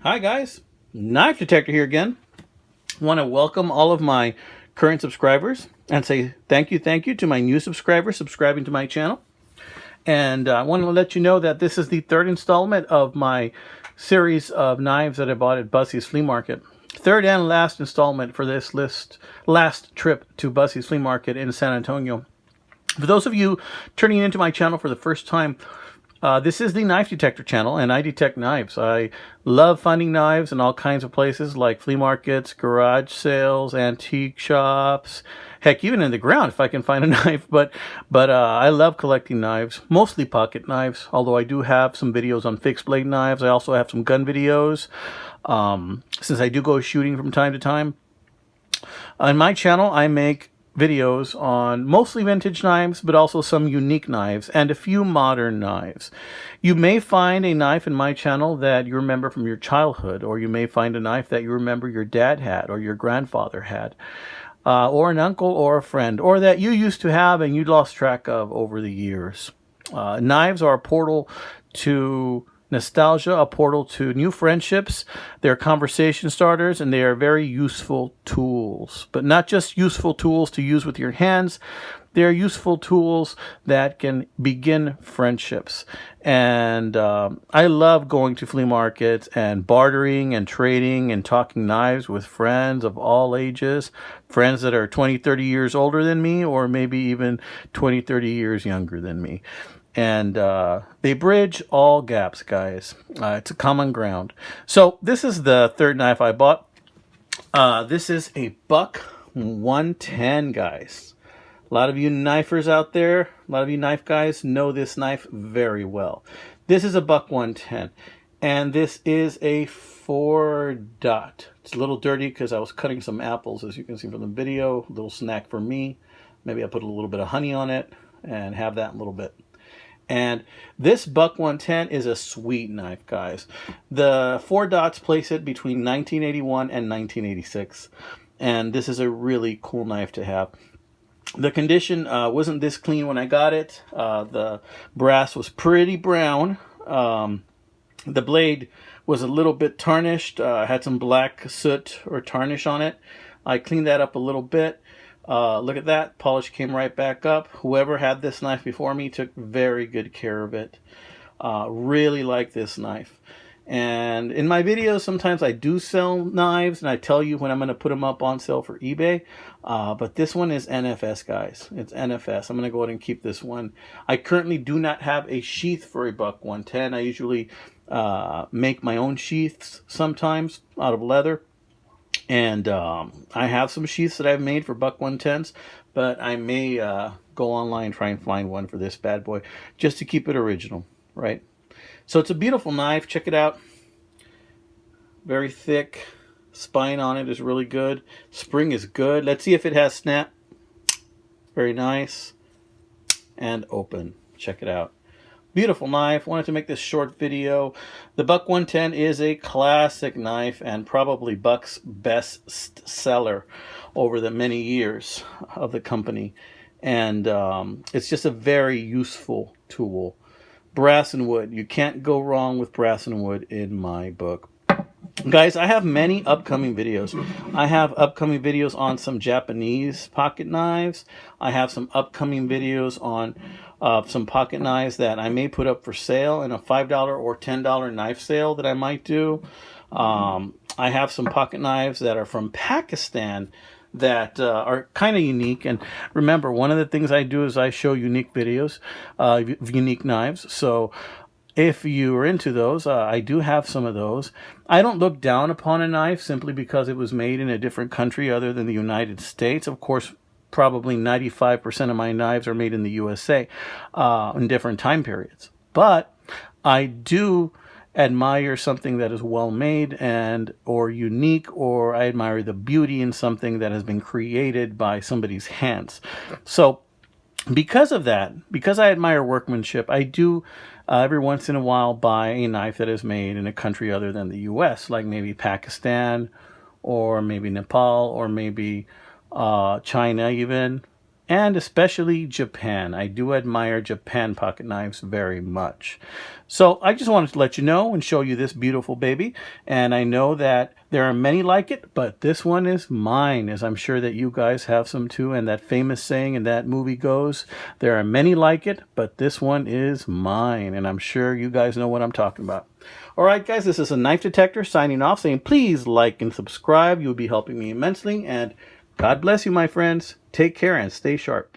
Hi guys, Knife Detector here again. Want to welcome all of my current subscribers and say thank you to my new subscribers subscribing to my channel. And I want to let you know that this is the third installment of my series of knives that I bought at Bussey's Flea Market. Third and last installment for this last trip to Bussey's Flea Market in San Antonio. For those of you turning into my channel for the first time, this is the Knife Detector channel, and I detect knives. I love finding knives in all kinds of places like flea markets, garage sales, antique shops, heck, even in the ground if I can find a knife. But I love collecting knives, mostly pocket knives, although I do have some videos on fixed blade knives. I also have some gun videos, since I do go shooting from time to time. On my channel, I make videos on mostly vintage knives, but also some unique knives and a few modern knives. You may find a knife in my channel that you remember from your childhood, or you may find a knife that you remember your dad had or your grandfather had, or an uncle or a friend, or that you used to have and you lost track of over the years. Knives are a portal to nostalgia, a portal to new friendships. They're conversation starters, and they are very useful tools. But not just useful tools to use with your hands. They're useful tools that can begin friendships. And I love going to flea markets and bartering and trading and talking knives with friends of all ages. Friends that are 20, 30 years older than me, or maybe even 20, 30 years younger than me. And they bridge all gaps, guys. It's a common ground. So this is the third knife I bought. This is a Buck 110, guys. A lot of you knifers out there, a lot of you knife guys know this knife very well. This is a Buck 110, and this is a 4-dot. It's a little dirty because I was cutting some apples, as you can see from the video. A little snack for me. Maybe I put a little bit of honey on it and have that in a little bit. And this Buck 110 is a sweet knife, guys. The 4 dots place it between 1981 and 1986. And this is a really cool knife to have. The condition wasn't this clean when I got it. The brass was pretty brown. The blade was a little bit tarnished. Had some black soot or tarnish on it. I cleaned that up a little bit. Look at that. Polish came right back up. Whoever had this knife before me took very good care of it. Really like this knife. And in my videos, sometimes I do sell knives, and I tell you when I'm going to put them up on sale for eBay. But this one is NFS, guys. It's NFS. I'm going to go ahead and keep this one. I currently do not have a sheath for a Buck 110. I usually make my own sheaths sometimes out of leather. And I have some sheaths that I've made for Buck 110s, but I may go online and try and find one for this bad boy just to keep it original, right? So it's a beautiful knife. Check it out. Very thick. Spine on it is really good. Spring is good. Let's see if it has snap. Very nice. And open. Check it out. Beautiful knife. Wanted to make this short video. The Buck 110 is a classic knife and probably Buck's best seller over the many years of the company. And it's just a very useful tool. Brass and wood. You can't go wrong with brass and wood in my book. Guys, I have many upcoming videos. I have upcoming videos on some Japanese pocket knives. I have some upcoming videos on some pocket knives that I may put up for sale in a $5 or $10 knife sale that I might do. I have some pocket knives that are from Pakistan that are kind of unique. And remember, one of the things I do is I show unique videos of unique knives. So if you are into those, I do have some of those. I don't look down upon a knife simply because it was made in a different country other than the United States. Of course, probably 95% of my knives are made in the USA in different time periods. But I do admire something that is well made and or unique, or I admire the beauty in something that has been created by somebody's hands. So because of that, because I admire workmanship, I do every once in a while buy a knife that is made in a country other than the US, like maybe Pakistan or maybe Nepal or maybe China even. and especially Japan. I do admire Japan pocket knives very much. So I just wanted to let you know and show you this beautiful baby. And I know that there are many like it, but this one is mine, as I'm sure that you guys have some too. And that famous saying in that movie goes, there are many like it, but this one is mine. And I'm sure you guys know what I'm talking about. All right, guys, this is a Knife Detector signing off, saying please like and subscribe. You'll be helping me immensely. And God bless you, my friends. Take care and stay sharp.